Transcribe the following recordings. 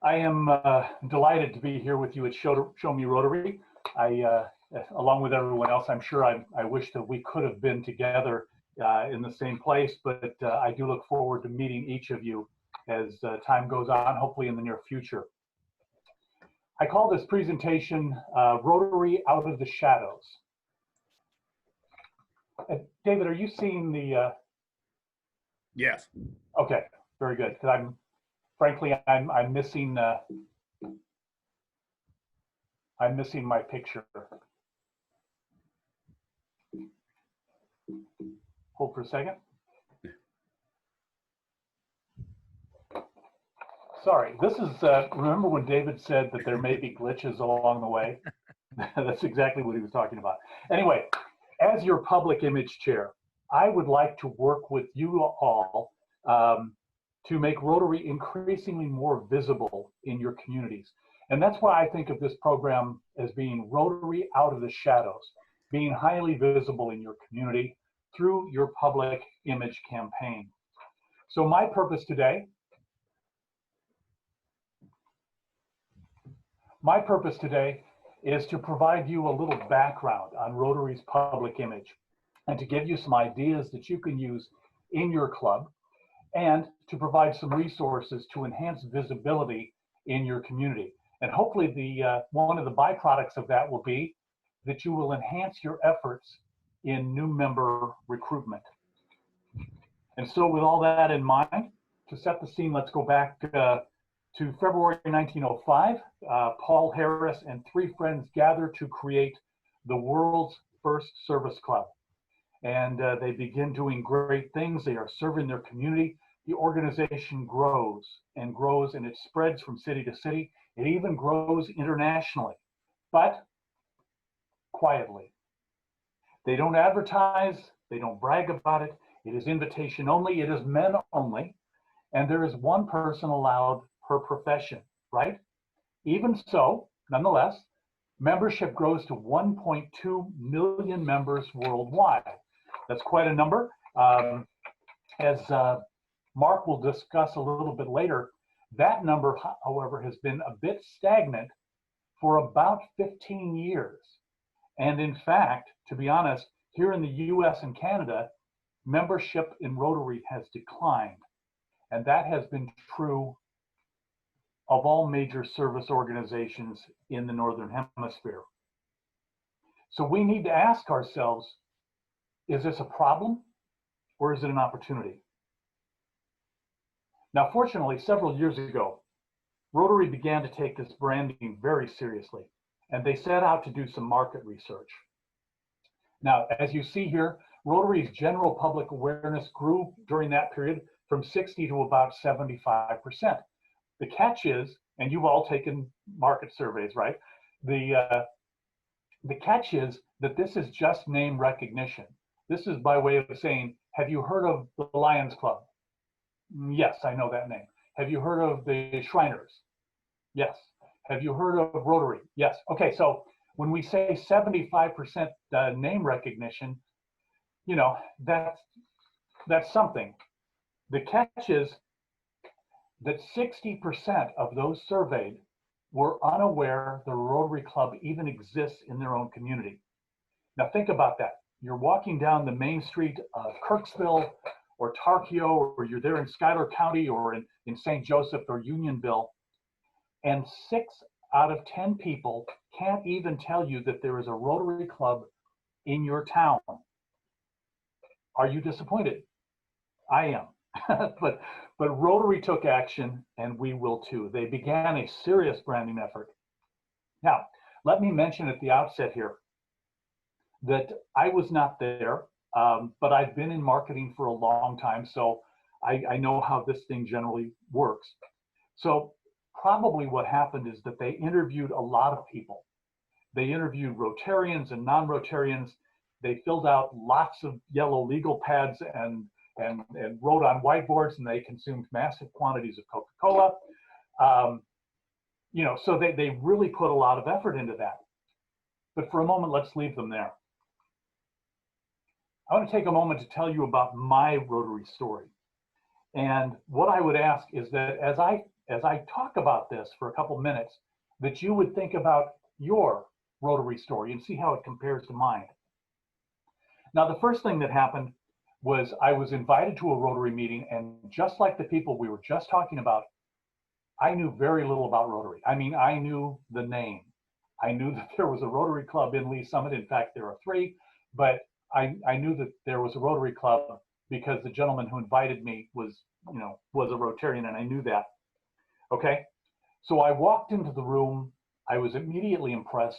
I am delighted to be here with you at Show Me Rotary. Along with everyone else, I'm sure I wish that we could have been together in the same place, but I do look forward to meeting each of you as time goes on, hopefully in the near future. I call this presentation Rotary Out of the Shadows. David, are you seeing the? Yes. Okay, very good. Because I'm missing my picture. Hold for a second. Sorry, this is, remember when David said that there may be glitches along the way? That's exactly what he was talking about. Anyway, as your public image chair, I would like to work with you all to make Rotary increasingly more visible in your communities. And that's why I think of this program as being Rotary Out of the Shadows, being highly visible in your community through your public image campaign. So my purpose today is to provide you a little background on Rotary's public image and to give you some ideas that you can use in your club and to provide some resources to enhance visibility in your community. And hopefully one of the byproducts of that will be that you will enhance your efforts in new member recruitment. And so with all that in mind, to set the scene, let's go back to February 1905. Paul Harris and 3 friends gathered to create the world's first service club. And they begin doing great things. They are serving their community. The organization grows and grows, and it spreads from city to city. It even grows internationally, but quietly. They don't advertise. They don't brag about it. It is invitation only. It is men only. And there is one person allowed per profession, right? Even so, nonetheless, membership grows to 1.2 million members worldwide. That's quite a number. As Mark will discuss a little bit later, that number, however, has been a bit stagnant for about 15 years. And in fact, to be honest, here in the US and Canada, membership in Rotary has declined. And that has been true of all major service organizations in the Northern Hemisphere. So we need to ask ourselves, is this a problem or is it an opportunity? Now, fortunately, several years ago, Rotary began to take this branding very seriously, and they set out to do some market research. Now, as you see here, Rotary's general public awareness grew during that period from 60 to about 75%. The catch is, and you've all taken market surveys, right? The catch is that this is just name recognition. This is by way of saying, have you heard of the Lions Club? Yes, I know that name. Have you heard of the Shriners? Yes. Have you heard of Rotary? Yes. Okay, so when we say 75% name recognition, you know, that's something. The catch is that 60% of those surveyed were unaware the Rotary Club even exists in their own community. Now think about that. You're walking down the main street of Kirksville or Tarkio, or you're there in Schuyler County or in St. Joseph or Unionville, and 6 out of 10 people can't even tell you that there is a Rotary Club in your town. Are you disappointed? I am. but Rotary took action, and we will too. They began a serious branding effort. Now, let me mention at the outset here that I was not there, but I've been in marketing for a long time, so I know how this thing generally works. So probably what happened is that they interviewed a lot of people. They interviewed Rotarians and non-Rotarians. They filled out lots of yellow legal pads and wrote on whiteboards, and they consumed massive quantities of Coca-Cola. You know, so they really put a lot of effort into that. But for a moment, let's leave them there. I want to take a moment to tell you about my Rotary story. And what I would ask is that as I as I talk about this for a couple minutes, that you would think about your Rotary story and see how it compares to mine. Now, the first thing that happened was I was invited to a Rotary meeting, and just like the people we were just talking about, I knew very little about Rotary. I mean, I knew the name. I knew that there was a Rotary Club in Lee Summit. In fact, there are 3, but I knew that there was a Rotary Club because the gentleman who invited me was a Rotarian, and I knew that. Okay, so I walked into the room. I was immediately impressed.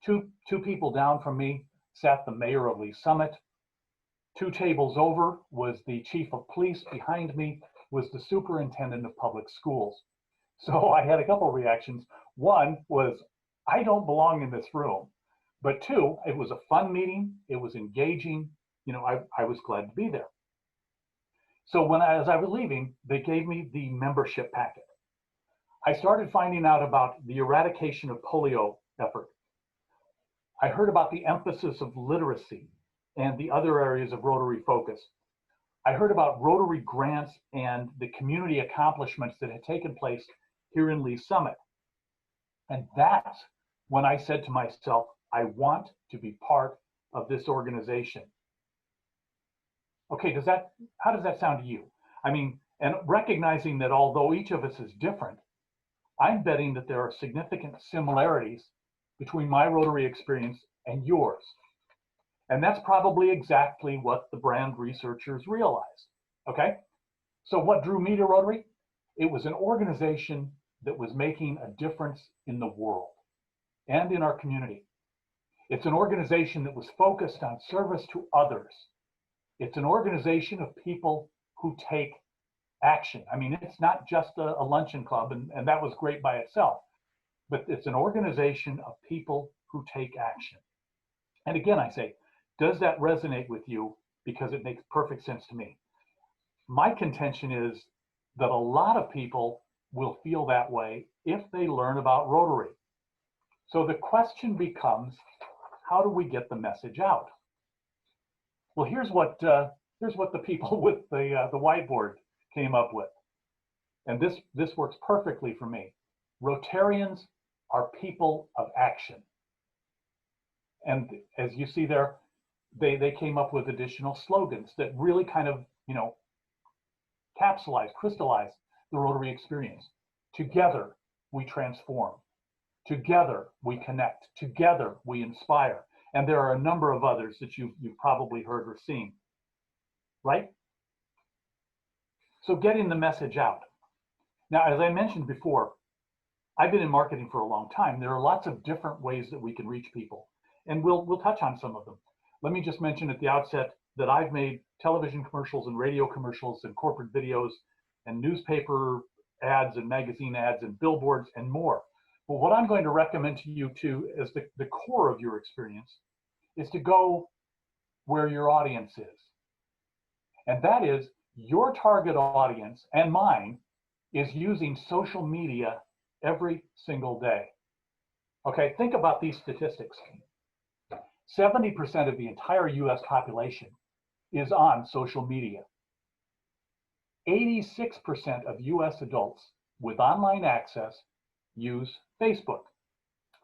Two people down from me sat the mayor of Lee Summit. 2 tables over was the chief of police. Behind me was the superintendent of public schools. So I had a couple of reactions. One was, I don't belong in this room. But 2, it was a fun meeting. It was engaging. I was glad to be there. So as I was leaving, they gave me the membership packet. I started finding out about the eradication of polio effort. I heard about the emphasis of literacy and the other areas of Rotary focus. I heard about Rotary grants and the community accomplishments that had taken place here in Lee Summit. And that's when I said to myself, I want to be part of this organization. Okay, how does that sound to you? I mean, and recognizing that although each of us is different, I'm betting that there are significant similarities between my Rotary experience and yours. And that's probably exactly what the brand researchers realized. Okay, so what drew me to Rotary? It was an organization that was making a difference in the world and in our community. It's an organization that was focused on service to others. It's an organization of people who take action. I mean, it's not just a luncheon club, and that was great by itself, but it's an organization of people who take action. And again, I say, does that resonate with you? Because it makes perfect sense to me. My contention is that a lot of people will feel that way if they learn about Rotary. So the question becomes, how do we get the message out? Well, here's what the people with the whiteboard came up with, and this works perfectly for me. Rotarians are people of action, and as you see there, they came up with additional slogans that really kind of crystallize the Rotary experience. Together we transform. Together we connect. Together we inspire. And there are a number of others that you've probably heard or seen, right? So getting the message out. Now, as I mentioned before, I've been in marketing for a long time. There are lots of different ways that we can reach people, and we'll touch on some of them. Let me just mention at the outset that I've made television commercials and radio commercials and corporate videos and newspaper ads and magazine ads and billboards and more. But what I'm going to recommend to you too, as the core of your experience, is to go where your audience is. And that is, your target audience and mine is using social media every single day. Okay, think about these statistics. 70% of the entire US population is on social media. 86% of US adults with online access use Facebook.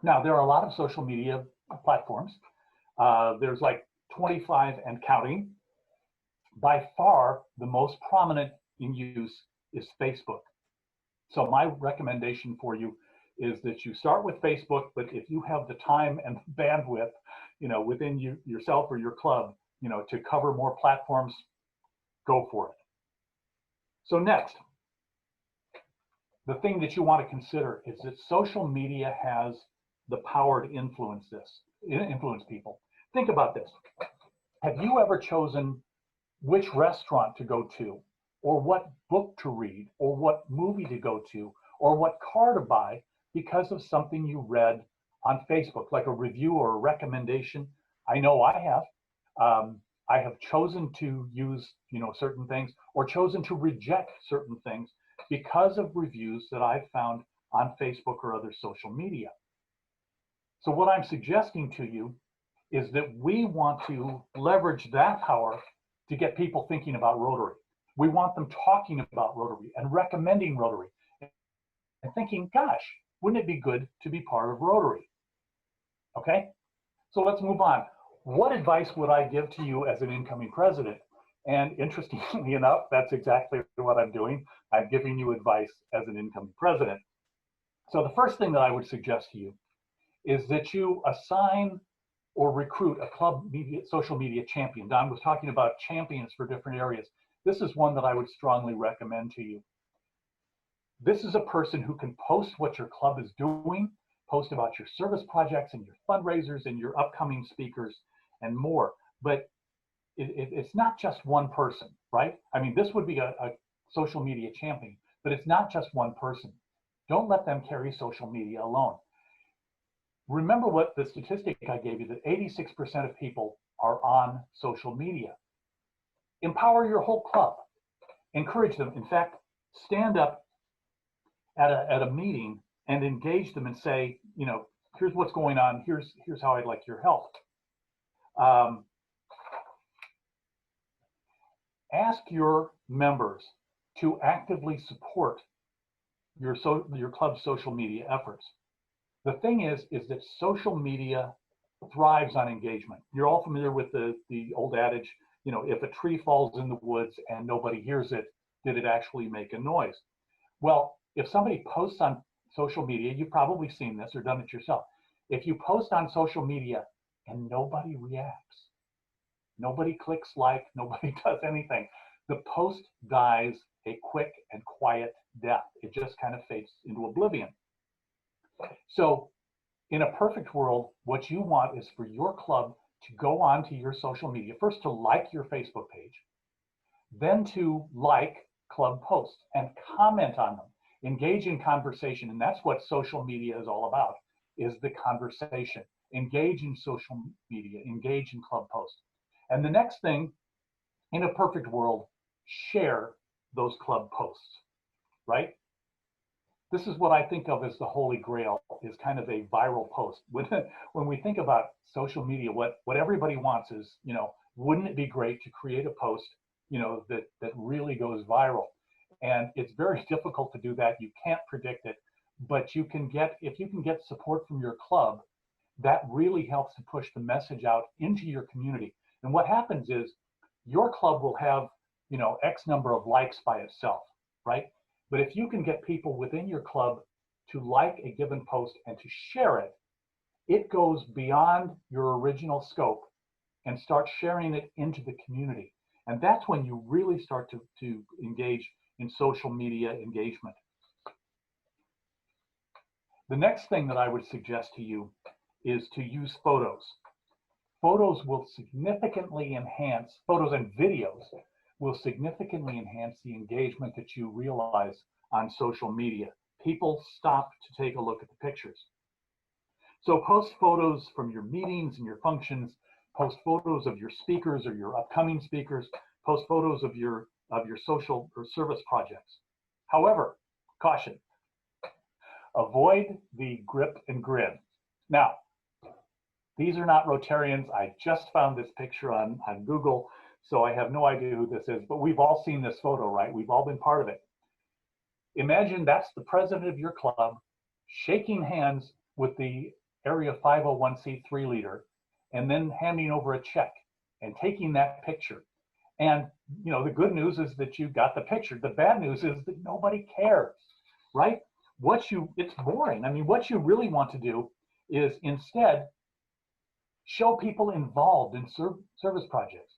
Now, there are a lot of social media platforms. There's like 25 and counting. By far, the most prominent in use is Facebook. So my recommendation for you is that you start with Facebook, but if you have the time and bandwidth, within yourself or your club, to cover more platforms, go for it. So next, the thing that you want to consider is that social media has the power to influence people. Think about this. Have you ever chosen which restaurant to go to, or what book to read, or what movie to go to, or what car to buy because of something you read on Facebook, like a review or a recommendation? I know I have. I have chosen to use, certain things, or chosen to reject certain things because of reviews that I've found on Facebook or other social media. So what I'm suggesting to you is that we want to leverage that power to get people thinking about Rotary. We want them talking about Rotary and recommending Rotary and thinking, gosh, wouldn't it be good to be part of Rotary? Okay, so let's move on. What advice would I give to you as an incoming president? And interestingly enough, that's exactly what I'm doing. I'm giving you advice as an incoming president. So the first thing that I would suggest to you is that you assign or recruit a club social media champion. Don was talking about champions for different areas. This is one that I would strongly recommend to you. This is a person who can post what your club is doing, post about your service projects and your fundraisers and your upcoming speakers and more. But it's not just one person, right? I mean, this would be a social media champion, but it's not just one person. Don't let them carry social media alone. Remember what the statistic I gave you, that 86% of people are on social media. Empower your whole club. Encourage them. In fact, stand up at a meeting and engage them and say, you know, here's what's going on. Here's how I'd like your help. Ask your members to actively support your club's social media efforts. The thing is that social media thrives on engagement. You're all familiar with the old adage, you know, if a tree falls in the woods and nobody hears it, did it actually make a noise? Well, if somebody posts on social media, you've probably seen this or done it yourself. If you post on social media and nobody reacts, nobody clicks like, nobody does anything, the post dies a quick and quiet death. It just kind of fades into oblivion. So in a perfect world, what you want is for your club to go on to your social media, first to like your Facebook page, then to like club posts and comment on them, engage in conversation. And that's what social media is all about, is the conversation. Engage in social media, engage in club posts. And the next thing, in a perfect world, share those club posts, right? This is what I think of as the holy grail, is kind of a viral post. When we think about social media, what everybody wants is, you know, wouldn't it be great to create a post, you know, that really goes viral? And it's very difficult to do that. You can't predict it, but you can get, if you can get support from your club, that really helps to push the message out into your community. And what happens is your club will have, you know, X number of likes by itself, right? But if you can get people within your club to like a given post and to share it, it goes beyond your original scope and start sharing it into the community. And that's when you really start to engage in social media engagement. The next thing that I would suggest to you is to use photos. Photos will significantly enhance, photos and videos will significantly enhance the engagement that you realize on social media. People stop to take a look at the pictures. So post photos from your meetings and your functions, post photos of your speakers or your upcoming speakers, post photos of your social or service projects. However, caution, avoid the grip and grin. Now, these are not Rotarians. I just found this picture on Google, so I have no idea who this is, but we've all seen this photo, right? We've all been part of it. Imagine that's the president of your club shaking hands with the area 501c3 leader and then handing over a check and taking that picture. And, you know, the good news is that you got the picture. The bad news is that nobody cares, right? It's boring. I mean, what you really want to do is instead show people involved in service projects.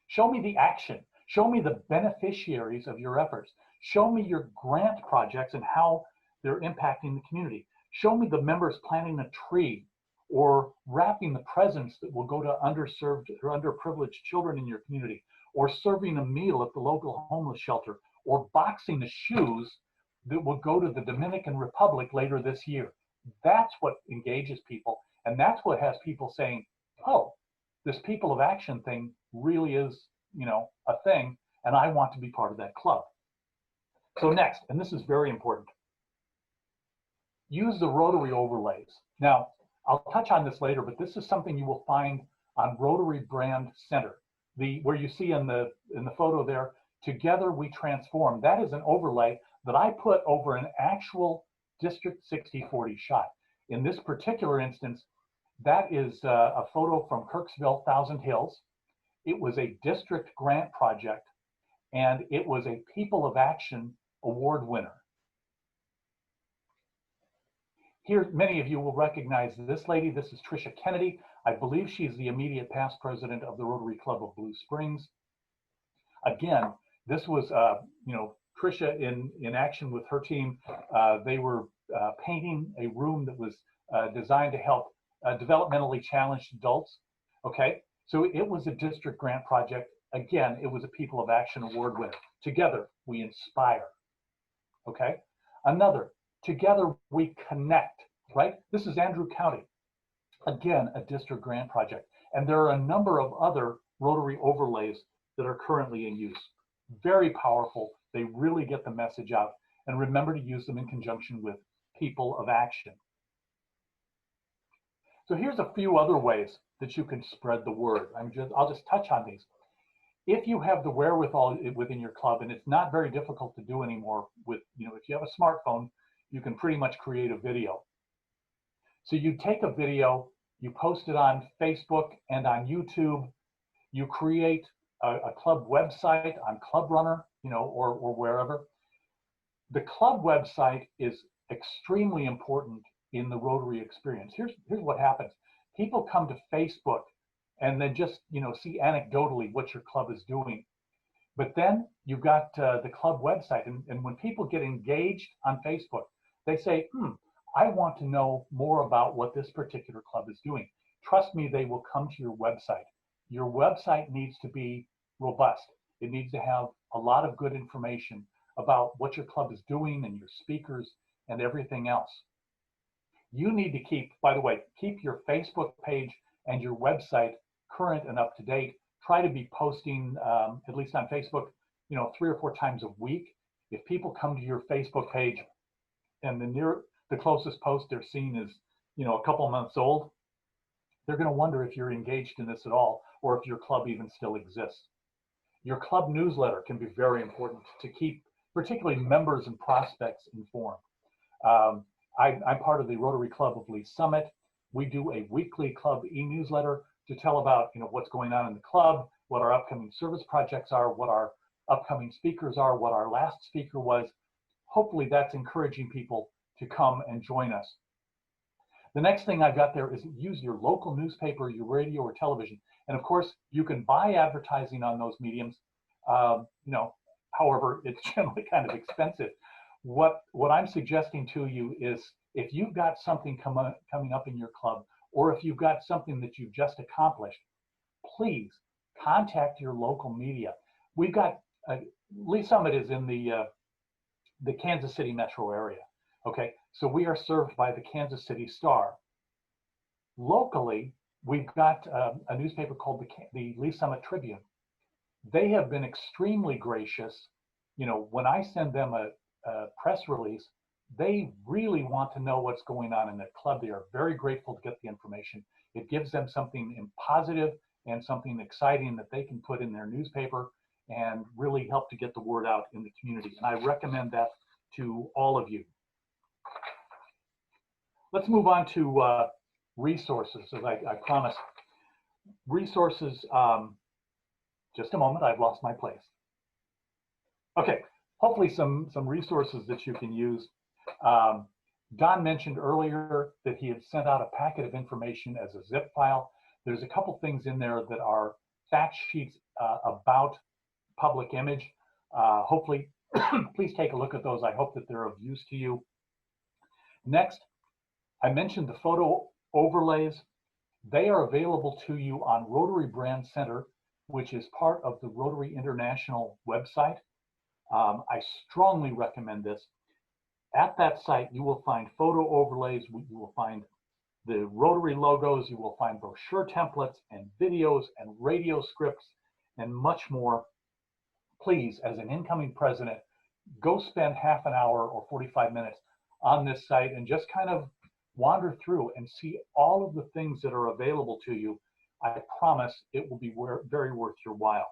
Show me the action. Show me the beneficiaries of your efforts. Show me your grant projects and how they're impacting the community. Show me the members planting a tree or wrapping the presents that will go to underserved or underprivileged children in your community, or serving a meal at the local homeless shelter, or boxing the shoes that will go to the Dominican Republic later this year. That's what engages people. And that's what has people saying, oh, this People of Action thing really is, you know, a thing, and I want to be part of that club. So next, and this is very important, use the Rotary overlays. Now, I'll touch on this later, but this is something you will find on Rotary Brand Center. Where you see in the photo there, Together we transform. That is an overlay that I put over an actual District 6040 shot. In this particular instance, that is a photo from Kirksville, Thousand Hills. It was a district grant project, and it was a People of Action award winner. Here, many of you will recognize this lady. This is Tricia Kennedy. I believe she's the immediate past president of the Rotary Club of Blue Springs. Again, this was, Tricia in action with her team. They were painting a room that was designed to help developmentally challenged adults. Okay, so it was a district grant project. Again, it was a People of Action award winner. Together, we inspire. Okay, another, together we connect, right? This is Andrew County. Again, a district grant project. And there are a number of other Rotary overlays that are currently in use. Very powerful. They really get the message out. And remember to use them in conjunction with People of Action. So here's a few other ways that you can spread the word. I'll just touch on these. If you have the wherewithal within your club, and it's not very difficult to do anymore with, if you have a smartphone, you can pretty much create a video. So you take a video, you post it on Facebook and on YouTube, you create a club website on Club Runner, or wherever. The club website is extremely important in the Rotary experience. Here's what happens. People come to Facebook and then just, see anecdotally what your club is doing. But then you've got the club website, and when people get engaged on Facebook, they say, I want to know more about what this particular club is doing. Trust me, they will come to your website. Your website needs to be robust. It needs to have a lot of good information about what your club is doing and your speakers and everything else. You need to keep, by the way, keep your Facebook page and your website current and up to date. Try to be posting, at least on Facebook, 3 or 4 times a week. If people come to your Facebook page and the closest post they're seeing is, a couple months old, they're going to wonder if you're engaged in this at all, or if your club even still exists. Your club newsletter can be very important to keep, particularly members and prospects, informed. I'm part of the Rotary Club of Lee Summit. We do a weekly club e-newsletter to tell about, what's going on in the club, what our upcoming service projects are, what our upcoming speakers are, what our last speaker was. Hopefully that's encouraging people to come and join us. The next thing I've got there is use your local newspaper, your radio or television. And of course, you can buy advertising on those mediums. However, it's generally kind of expensive. What I'm suggesting to you is, if you've got something coming up in your club, or if you've got something that you've just accomplished, please contact your local media. We've got, Lee Summit is in the Kansas City metro area. Okay, so we are served by the Kansas City Star. Locally, we've got a newspaper called the Lee Summit Tribune. They have been extremely gracious. When I send them a press release, they really want to know what's going on in the club. They are very grateful to get the information. It gives them something positive and something exciting that they can put in their newspaper and really help to get the word out in the community. And I recommend that to all of you. Let's move on to resources, as I promised. Resources, just a moment, I've lost my place. Okay, hopefully some resources that you can use. Don mentioned earlier that he had sent out a packet of information as a zip file. There's a couple things in there that are fact sheets about public image. Hopefully, please take a look at those. I hope that they're of use to you. Next, I mentioned the photo overlays. They are available to you on Rotary Brand Center, which is part of the Rotary International website. I strongly recommend this. At that site, you will find photo overlays. You will find the Rotary logos. You will find brochure templates and videos and radio scripts and much more. Please, as an incoming president, go spend half an hour or 45 minutes on this site and just kind of wander through and see all of the things that are available to you. I promise it will be very worth your while.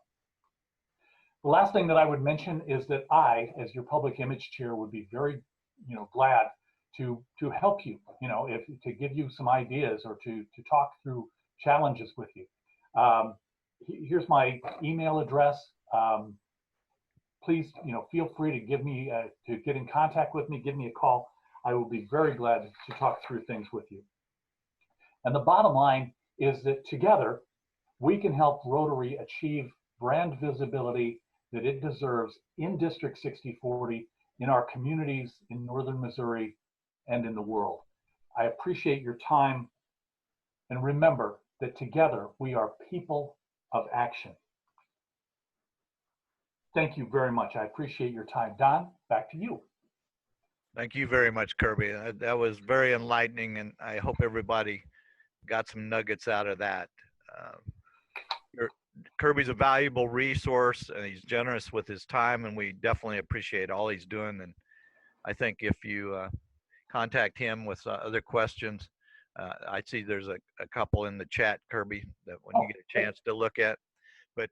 The last thing that I would mention is that I, as your public image chair, would be very, glad to help you, if to give you some ideas or to talk through challenges with you. Here's my email address. Please, feel free to give me to get in contact with me. Give me a call. I will be very glad to talk through things with you. And the bottom line is that together we can help Rotary achieve brand visibility that it deserves in District 6040, in our communities in Northern Missouri, and in the world. I appreciate your time, and remember that together we are people of action. Thank you very much. I appreciate your time. Don, back to you. Thank you very much, Kirby. That was very enlightening, and I hope everybody got some nuggets out of that. Kirby's a valuable resource, and he's generous with his time, and we definitely appreciate all he's doing. And I think if you contact him with other questions, I see there's a couple in the chat, Kirby, that when you get a chance to look at. But